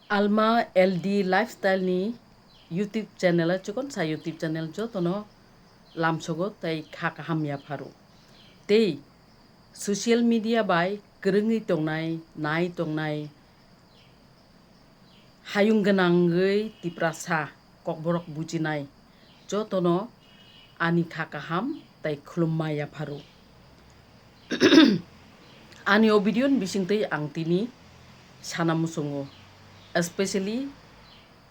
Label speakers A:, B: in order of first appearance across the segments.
A: Alma LD lifestyle ni YouTube channel chukon sa YouTube channel jo tono lamsogo tai khaka hamya pharu tei social media bai grongi tongnai nai tongnai hayung ganangei tiprasa kokborok bujinai jo tono ani khaka ham tai khulumaya pharu ani o video bisingtei ang tini sanamusungo especially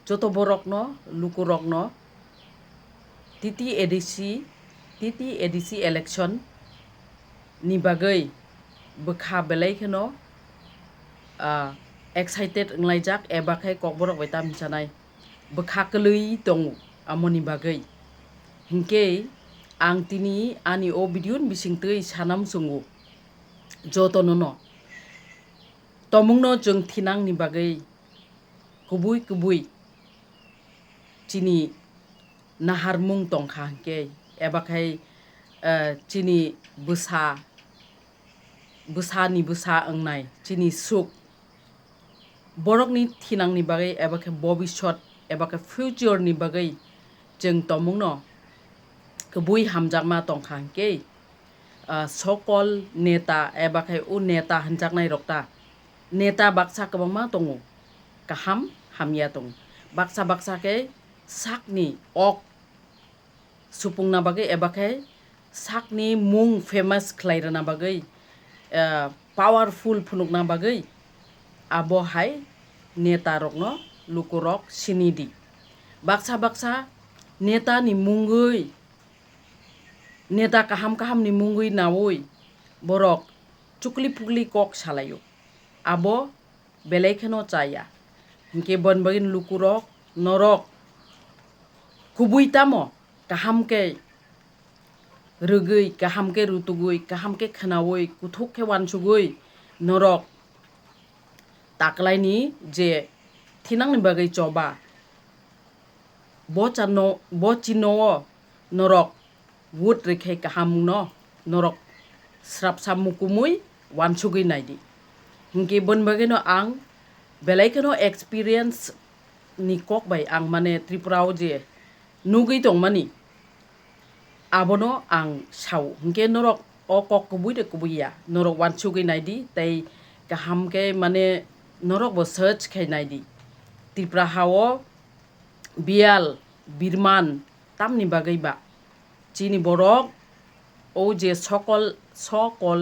A: joto borokno lukurokno titi edisi election ni bagoi bokha belai excited nglaijak ebakai kokborok bai tam sanai bokha kelui dong amoni bagoi hingke ang tini ani o video bisingtei sanamsungo joto nono tomungno jeng thinang ni bagoi kubui chini naharmung tongkha hingke ebakai chini bosa ongnai chini suk borokni thinangni bagai ebakai bobishot ebakai future ni bagai jeng tomungno kubui hamjakma tongkha hingke sokol neta ebakai u neta hanjaknai rokta neta baksa kwbangma tongo kaham hamya tong baksa ke sakni ok supungna bagai ebakai sakni mung famous khlairana bagai powerful phunukna bagai abo hai neta rokno lukurok sinidi baksa neta ni mungoi neta kaham ni mungoi nawoi borok chukli pukli kok salayo abo belaikheno chaya hingke bonbagin lukurok norok kubui tamo kahamke rugui kahamke rutugui kahamke khnawoi kuthok ke wansugui norok taklaini je thinangni bagai choba bo chino norok wood rekhe kahamno norok srapsa mukumui wansugui naidi hingke bonbagino ang belaikheno experience ni kok bai ang mane tripurao je nugui tongmani abono ang sau hingke norok o kok kubuya norok wansugui naidi tei kahamke mane norok bo search khai naidi tripura hao bial birman tamni bagai ba chini borok o je sokol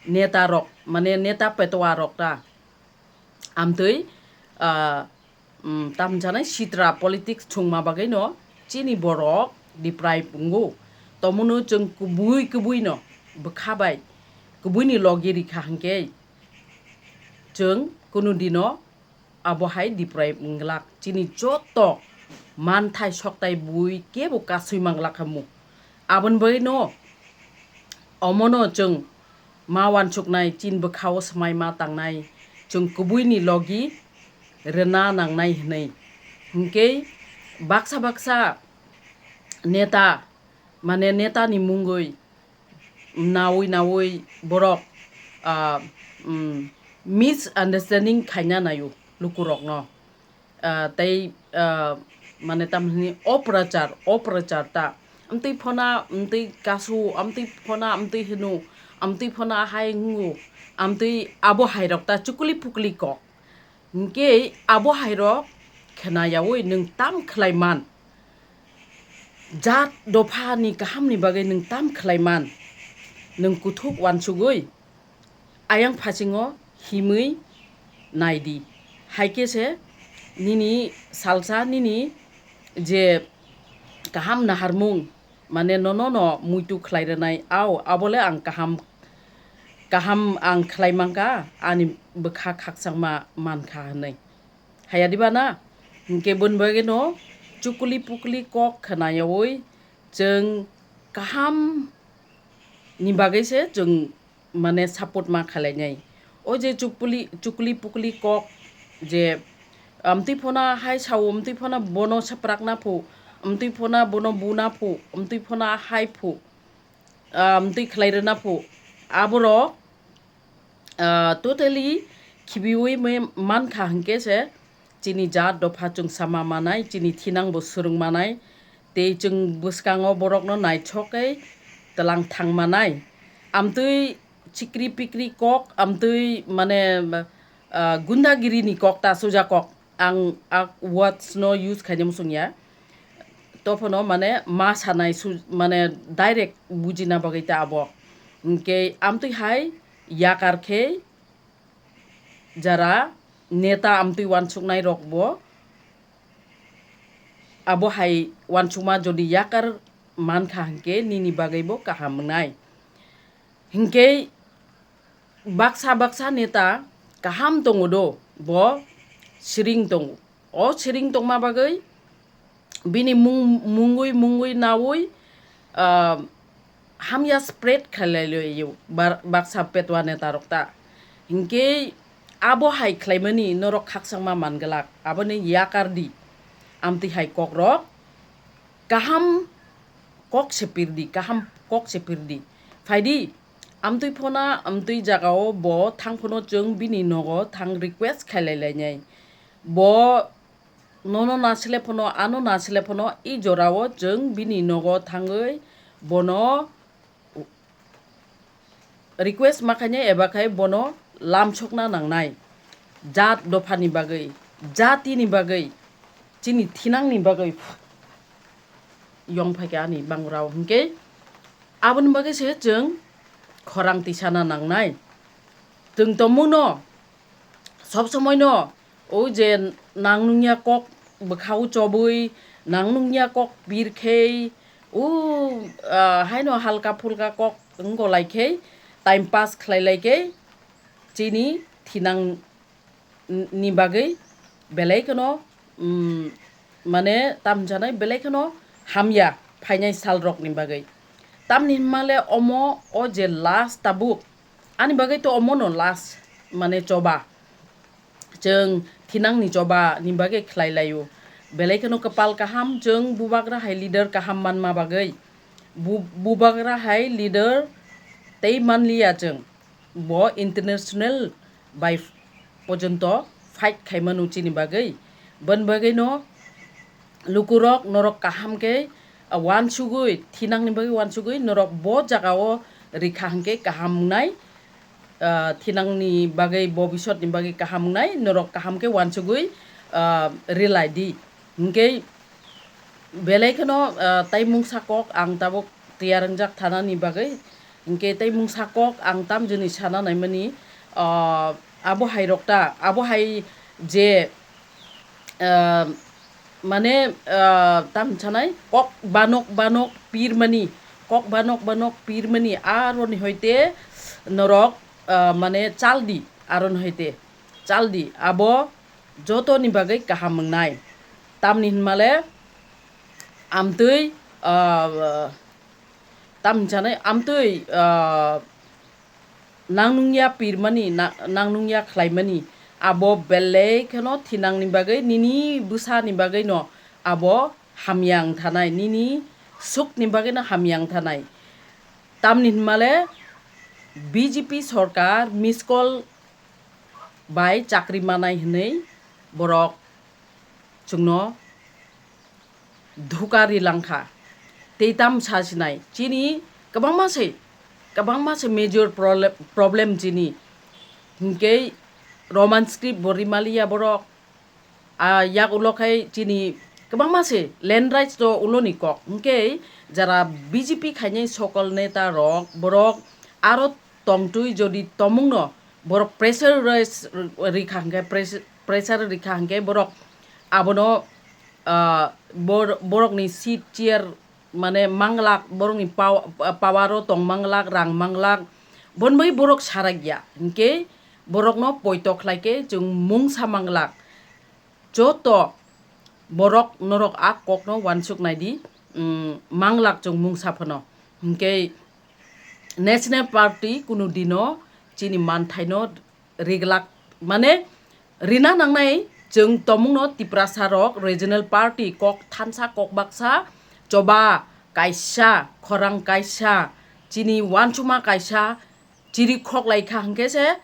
A: neta rok mane neta petwa rok ta amtui tamjanai sitra politics thungma bagai no chini borok diprai pungo tomuno jeng kubui no bokhabai kubui ni logiri khangke jeng kunudino abohai diprai nglak chini joto manthai soktai bui kebo kasui manglak hamu abon bai no omono jeng mawan suknai chin bokhao smai ma tangnai jeng kubui ni logi rena nangnai hnei hingke baksa neta mane neta ni mungoi nawoi borok misunderstanding khaina nayo lukurok no tei mane tamni oprachar ta amtui phona amtui kasu amtui phona amtui hinu amtui phona hai ngu amtui abo hairok ta chukuli pukli kok hingke abo hairok khnayawoi nung tam khlaiman jat dofa ni kahamni bagai nung tam khlaiman nung kuthuk wansugui ayang phasingo himui naidi haike se nini salsa nini je kaham naharmung mane no muitu khlairanai abole ang kaham ang khlaimangka ani bokha khaksangma mankha hanai hayadiba na hingke bonbage no chukuli pukli kok khnayawoi jeng kaham ni bagai se jeng mane support ma khalainai o je chukli pukli kok je amtui phona hai sau amtui phona bono saprakna phu amtui phona bono buna phu amtui phona hai phu amtui khlairana phu aboro totally khibiwi me man kha hangke se chini jat dopa chung sama manai chini thinang bo surung manai te chung buskango borok no naichokai telang thang manai amtui chikri pikri kok amtui mane gundagiri ni kok ta soja kok ang words no use khajem sungya topono mane ma sanai mane direct bujina bagaita abo ke amtui hai yakar khe jara neta amtui wansuknai rokbo abo hai wansukma jodi yakar mankha hingke nini bagaibo kaham nai hingke baksa neta kaham tongodo bo siring tongo o siring tongma bagai bini mungui nawui hamya spread khalaylo yu baksa petwa neta rokta hingke abo hai khlaimani norok khaksangma mangalak aboni yakardi amti hai kokrok kaham kok sepirdi faidi amtui phona amtui jagao bo thangphono chung bini nogo thang request khailailainai bo nono nasile phono ano nasile phono I jorao chung bini nogo thangoi bono request makanya ebakai bono lamchokna nangnai jat dofani bagai jati ni bagai chini thinang ni bagai yong phaiani bangrao hingke abon bagai se chung khorang tisana nangnai chung tomung no sob somoy no o je nangnungya kok bkhau chobui nangnungya kok birkhei haino halka phulka kok ngolaikhei time pass khlailaike chini thinang ni bagai belai mane tamjanai belai hamya phainai salrok ni bagai tamni male omo o je last tabuk ani bagai to omo no last mane choba chung thinang ni choba ni bagai khlailayu belai kapal kaham chung bubagra hai leader kaham manma bagai bubagra hai leader tei manliya chung bo international by pojonto fight khaimanu chini bagai ban bagai no lukurok norok kaham ke wansugui thinang ni bagai wansugui norok bo jagao rikha hangke kaham nai thinang ni bagai bobisot ni bagai kaham nai norok kaham ke wansugui relai di hingke belai tai mungsa kok ang tabok tiarangjak thana ni bagai hingke tai mungsa kok ang tam jeni sana naimani abo hai rokta abo hai je mane tam chanai kok banok pirmani aron hoite norok mane chaldi abo joto ni bagai kaham mangnai tamni hinmale amtui tam chanai amtui nangnungya pirmani nangnungya khlaimani abo belai thinang ni bagai nini busa ni bagai no abo hamyang thanai nini suk ni bagai no hamyang thanai tamni hinmale BJP sarkar miskol bai chakri manai hinai borok chungno dhukari langkha teitam sasinai chini kabangma se major problem chini hingke roman script borimalia borok yak ulokai chini kabangma se land rights to uloni kok hingke jara BJP khainai sokol neta rok borok aro tongtui jodi tomung no borok pressure rikha hangke borok abono borok ni seat chair mane manglak borok ni pawaro tong manglak rang manglak bonbai borok saragya hingke borok no poito khlaike chung mungsa manglak joto borok norok ak kok no wansuk naidi manglak chung mungsa phono hingke national party kunu dino chini manthai no reglak mane rina nangnai chung tomung no tiprasarok regional party kok thansa kok baksa choba kaisa khorang kaisa chini wansuma kaisa chiri khok laikha hangke se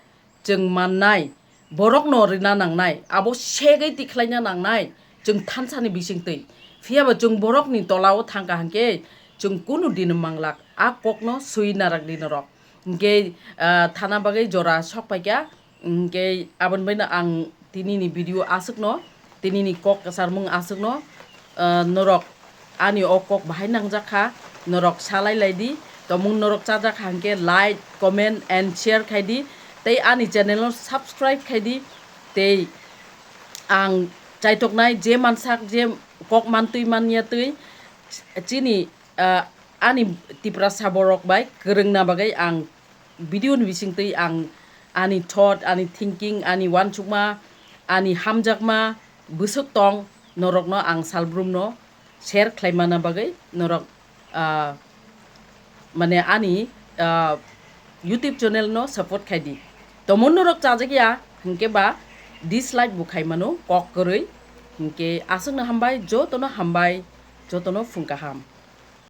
A: chung mannai borok no rina nangnai abo segai tiklaina nangnai jung thansani bisingtui phiaba jung borok ni tolao thangka hangke jung kunu din manglak a kokno sui narak din rok ge thana bagai jora sokpaikya ge abon baina ang tinini video asukno tinini kok kasarmung asukno norok ani o kok bahai nangjaka norok salai laidi tomung norok chajak hangke like comment and share khaidi tei ani channel no subscribe khaidi tei ang chaitoknai je mansak je kok mantui mania tui chini ani tipra saborok bai kerengna bagai ang video ni bising tui ang ani thought ani thinking ani wanchukma ani hamjakma busuk tong norok no ang salbrum no share khlaimana bagai norok mane ani YouTube channel no support khaidi tomon norok chajakya hingke ba dislike bu khaimano kok koroi hingke asungna hambai jotono hambai jotono phungkaham